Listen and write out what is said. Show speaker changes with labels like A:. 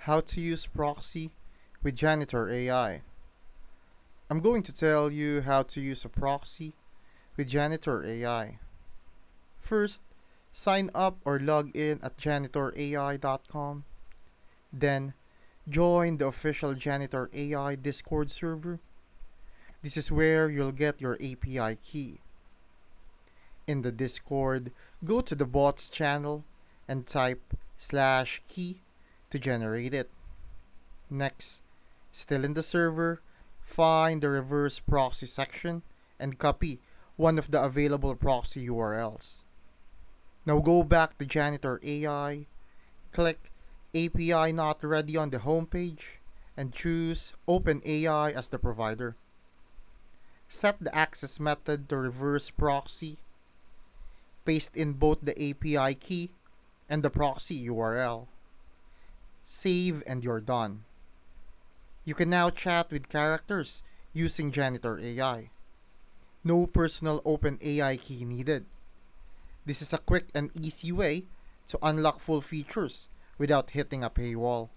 A: How to use Proxy with Janitor AI. I'm going to tell you how to use a proxy with Janitor AI. First, sign up or log in at janitorai.com. Then, join the official Janitor AI Discord server. This is where you'll get your API key. In the Discord, go to the bots channel and type /key to generate it. Next, still in the server, find the reverse proxy section and copy one of the available proxy URLs. Now go back to Janitor AI, click API Not Ready on the homepage, and choose OpenAI as the provider. Set the access method to reverse proxy, paste in both the API key and the proxy URL. Save and you're done. You can now chat with characters using Janitor AI. No personal OpenAI key needed. This is a quick and easy way to unlock full features without hitting a paywall.